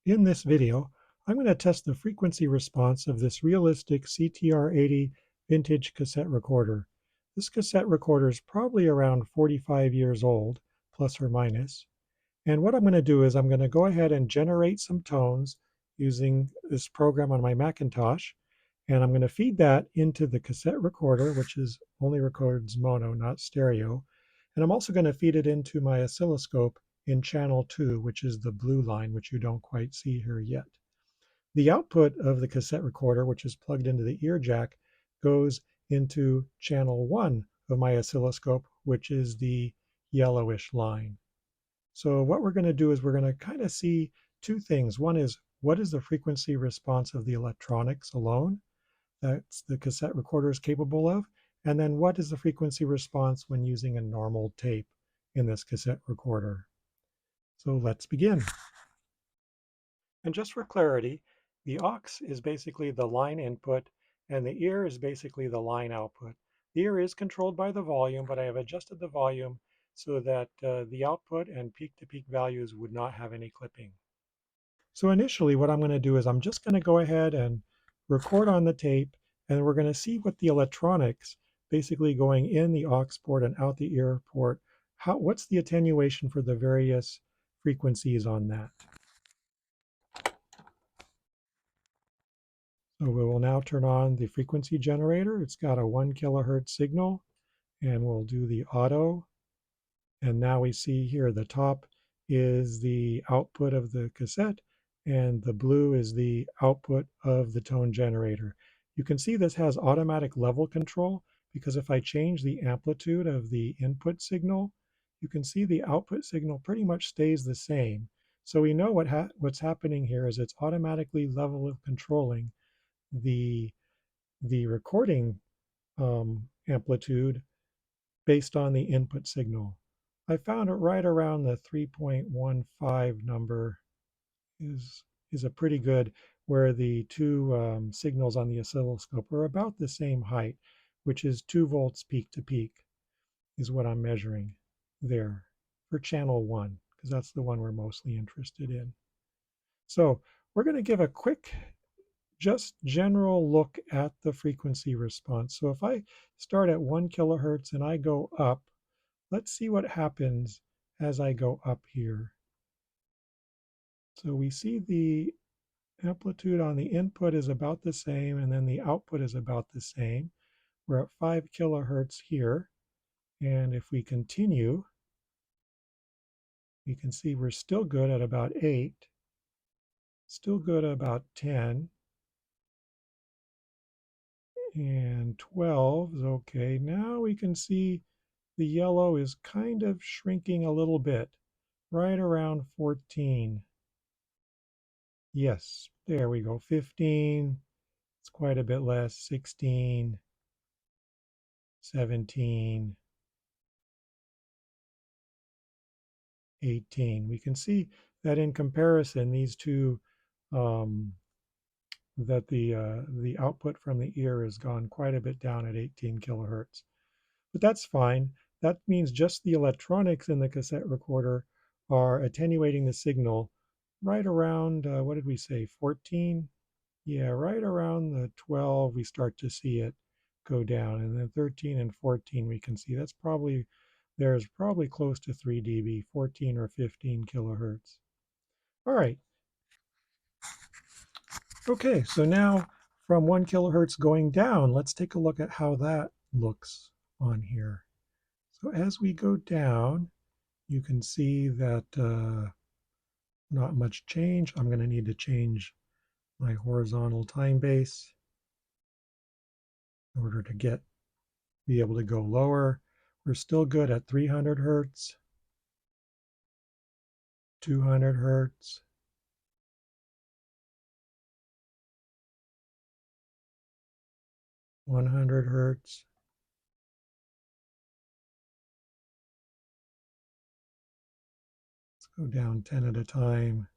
In this video, I'm going to test the frequency response of this realistic CTR-80 vintage cassette recorder. This cassette recorder is probably around 45 years old, plus or minus. And what I'm going to do is I'm going to go ahead and generate some tones using this program on my Macintosh. And I'm going to feed that into the cassette recorder, which only records mono, not stereo. And I'm also going to feed it into my oscilloscope in channel 2, which is the blue line, which you don't quite see here yet. The output of the cassette recorder, which is plugged into the ear jack, goes into channel 1 of my oscilloscope, which is the yellowish line. So what we're going to do is we're going to kind of see two things. One is, what is the frequency response of the electronics alone that the cassette recorder is capable of? And then what is the frequency response when using a normal tape in this cassette recorder? So let's begin. And just for clarity, the aux is basically the line input and the ear is basically the line output. The ear is controlled by the volume, but I have adjusted the volume so that the output and peak-to-peak values would not have any clipping. So initially what I'm going to do is I'm just going to go ahead and record on the tape, and we're going to see what the electronics basically going in the aux port and out the ear port, what's the attenuation for the various frequencies on that. So we will now turn on the frequency generator. It's got a 1 kilohertz signal, and we'll do the auto. And now we see here the top is the output of the cassette, and the blue is the output of the tone generator. You can see this has automatic level control, because if I change the amplitude of the input signal, you can see the output signal pretty much stays the same. So we know what's happening here is it's automatically level controlling the recording amplitude based on the input signal. I found it right around the 3.15 number is a pretty good, where the two signals on the oscilloscope are about the same height, which is 2 volts peak to peak is what I'm measuring there for channel 1, because that's the one we're mostly interested in. So we're going to give a quick just general look at the frequency response. So if I start at 1 kilohertz and I go up, let's see what happens as I go up here. So we see the amplitude on the input is about the same, and then the output is about the same. We're at 5 kilohertz here, and if we continue, you can see we're still good at about 8, still good at about 10, and 12 is okay. Now we can see the yellow is kind of shrinking a little bit, right around 14. Yes, there we go. 15, it's quite a bit less. 16, 17, 18. We can see that in comparison, these two, that the output from the ear has gone quite a bit down at 18 kilohertz. But that's fine. That means just the electronics in the cassette recorder are attenuating the signal right around, what did we say, 14? Yeah, right around the 12 we start to see it go down, and then 13 and 14 we can see there's probably close to 3 dB, 14 or 15 kilohertz. All right. Okay, so now from 1 kilohertz going down, let's take a look at how that looks on here. So as we go down, you can see that not much change. I'm going to need to change my horizontal time base in order to be able to go lower. We're still good at 300 hertz, 200 hertz, 100 hertz, 'Let's go down 10 at a time.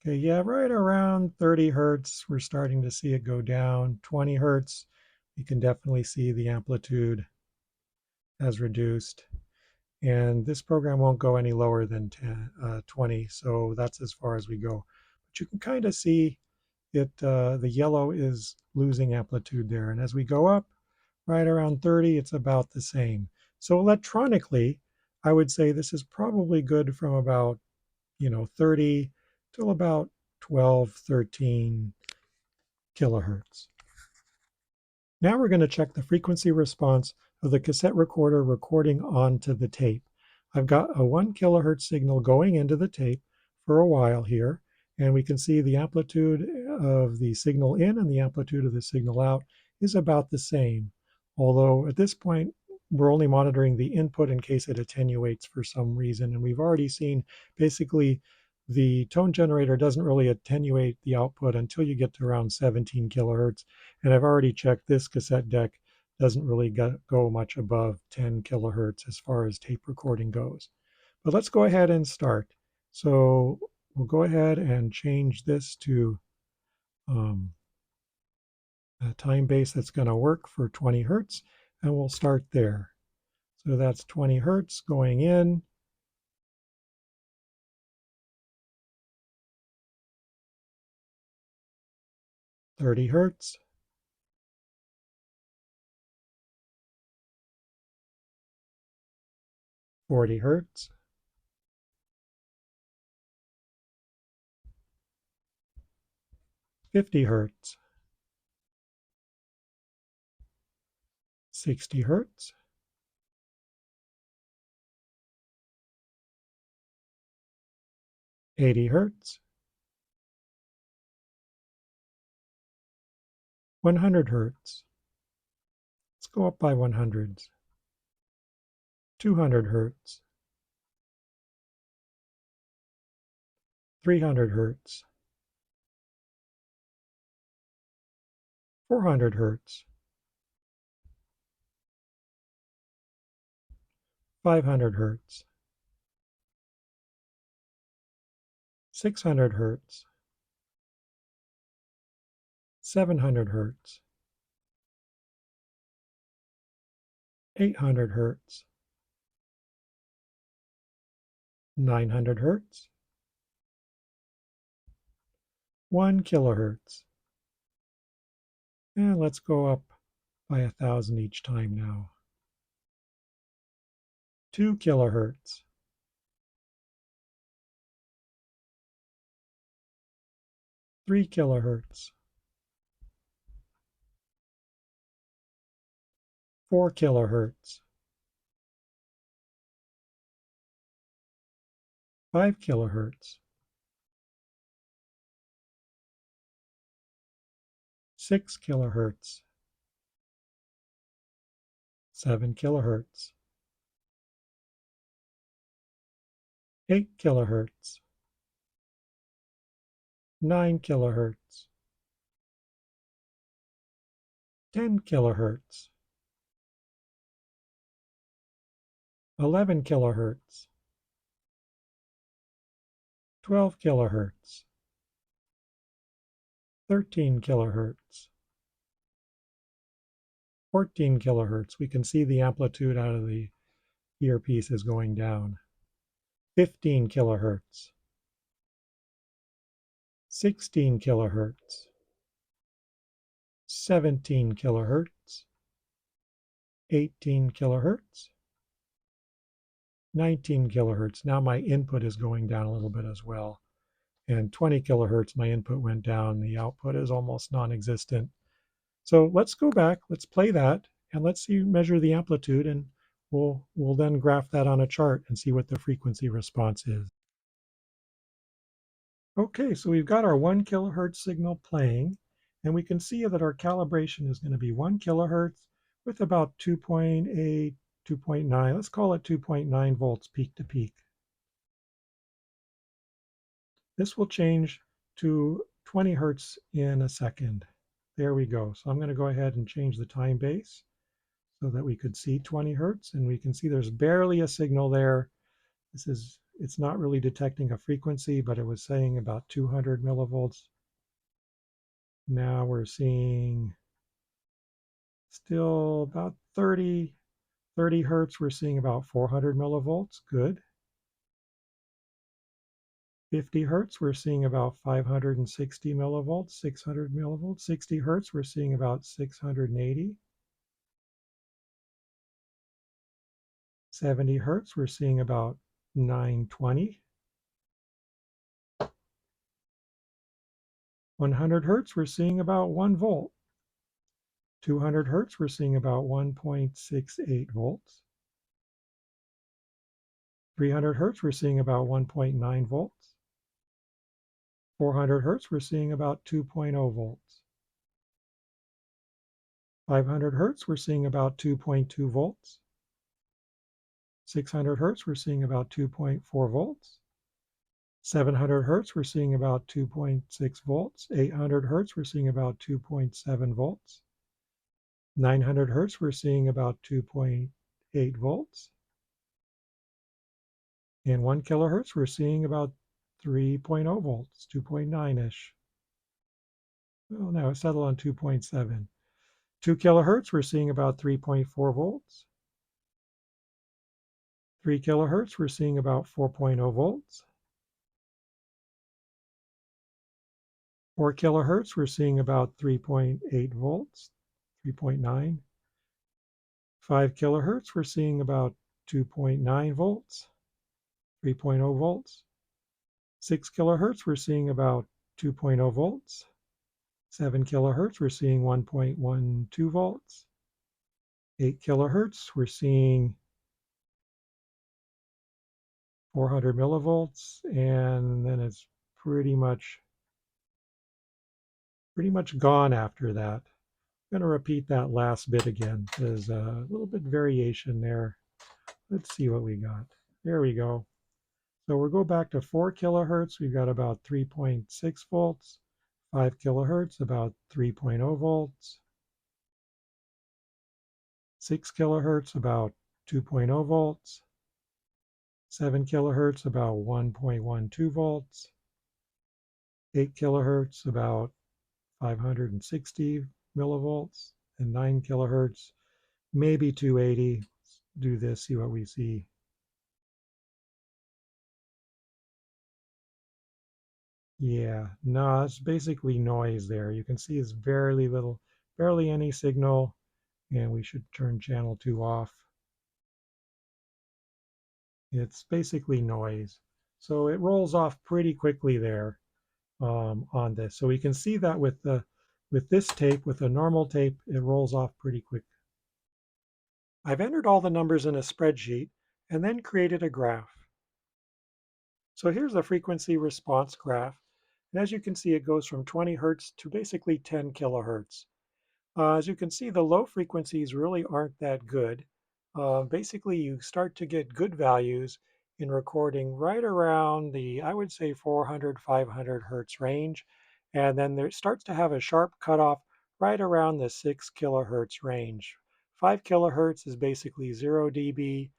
Okay, yeah, right around 30 hertz, we're starting to see it go down. 20 hertz, you can definitely see the amplitude has reduced. And this program won't go any lower than 20, so that's as far as we go. But you can kind of see it, the yellow is losing amplitude there. And as we go up, right around 30, it's about the same. So electronically, I would say this is probably good from about, 30 till about 12, 13 kilohertz. Now we're going to check the frequency response of the cassette recorder recording onto the tape. I've got a 1 kilohertz signal going into the tape for a while here, and we can see the amplitude of the signal in and the amplitude of the signal out is about the same. Although at this point, we're only monitoring the input in case it attenuates for some reason, and we've already seen basically the tone generator doesn't really attenuate the output until you get to around 17 kilohertz. And I've already checked this cassette deck doesn't really go much above 10 kilohertz as far as tape recording goes. But let's go ahead and start. So we'll go ahead and change this to a time base that's going to work for 20 hertz, and we'll start there. So that's 20 hertz going in. $30, 40 hertz, 50 hertz, 60 hertz, 80 hertz, 100 hertz. Let's go up by 100s. 200 hertz, 300 hertz, 400 hertz, 500 hertz, 600 hertz, 700 hertz, 800 hertz, 900 hertz, 1 kilohertz. And let's go up by 1,000 each time now. 2 kilohertz, 3 kilohertz, 4 kilohertz, 5 kilohertz, 6 kilohertz, 7 kilohertz, 8 kilohertz, 9 kilohertz, 10 kilohertz, 11 kilohertz, 12 kilohertz, 13 kilohertz, 14 kilohertz. We can see the amplitude out of the earpiece is going down. 15 kilohertz, 16 kilohertz, 17 kilohertz, 18 kilohertz, 19 kilohertz. Now my input is going down a little bit as well. And 20 kilohertz, my input went down. The output is almost non-existent. So let's go back, let's play that, and let's see, measure the amplitude, and we'll then graph that on a chart and see what the frequency response is. Okay, so we've got our 1 kilohertz signal playing, and we can see that our calibration is going to be 1 kilohertz with about 2.8, 2.9, let's call it 2.9 volts peak to peak. This will change to 20 hertz in a second. There we go. So I'm going to go ahead and change the time base so that we could see 20 hertz, and we can see there's barely a signal there. It's not really detecting a frequency, but it was saying about 200 millivolts. Now we're seeing still about 30 30 hertz, we're seeing about 400 millivolts. Good. 50 hertz, we're seeing about 560 millivolts, 600 millivolts. 60 hertz, we're seeing about 680. 70 hertz, we're seeing about 920. 100 hertz, we're seeing about 1 volt. 200 hertz, we're seeing about 1.68 volts. 300 hertz, we're seeing about 1.9 volts. 400 hertz, we're seeing about 2.0 volts. 500 hertz, we're seeing about 2.2 volts. 600 hertz, we're seeing about 2.4 volts. 700 hertz, we're seeing about 2.6 volts. 800 hertz, we're seeing about 2.7 volts. 900 hertz, we're seeing about 2.8 volts. And 1 kilohertz, we're seeing about 3.0 volts, 2.9-ish. Well, now it's settled on 2.7. 2 kilohertz, we're seeing about 3.4 volts. 3 kilohertz, we're seeing about 4.0 volts. 4 kilohertz, we're seeing about 3.8 volts, 3.9. 5 kilohertz, we're seeing about 2.9 volts, 3.0 volts. 6 kilohertz, we're seeing about 2.0 volts. 7 kilohertz, we're seeing 1.12 volts. 8 kilohertz, we're seeing 400 millivolts, and then it's pretty much gone after that. I'm going to repeat that last bit again. There's a little bit variation there. Let's see what we got. There we go. So we'll go back to 4 kilohertz. We've got about 3.6 volts. 5 kilohertz, about 3.0 volts. 6 kilohertz, about 2.0 volts. 7 kilohertz, about 1.12 volts. 8 kilohertz, about 560 millivolts. And 9 kilohertz, maybe 280. Let's do this, see what we see. Yeah, no, it's basically noise there. You can see it's barely any signal, and we should turn channel 2 off. It's basically noise. So it rolls off pretty quickly there on this. So we can see that with this tape, with a normal tape, it rolls off pretty quick. I've entered all the numbers in a spreadsheet and then created a graph. So here's the frequency response graph. And as you can see, it goes from 20 hertz to basically 10 kilohertz. As you can see, the low frequencies really aren't that good. Basically, you start to get good values in recording right around the, I would say, 400, 500 hertz range. And then there starts to have a sharp cutoff right around the 6 kilohertz range. 5 kilohertz is basically 0 dB.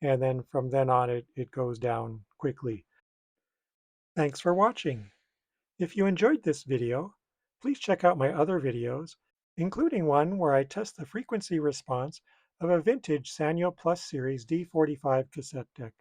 And then from then on, it goes down quickly. Thanks for watching. If you enjoyed this video, please check out my other videos, including one where I test the frequency response of a vintage Sanyo Plus Series D45 cassette deck.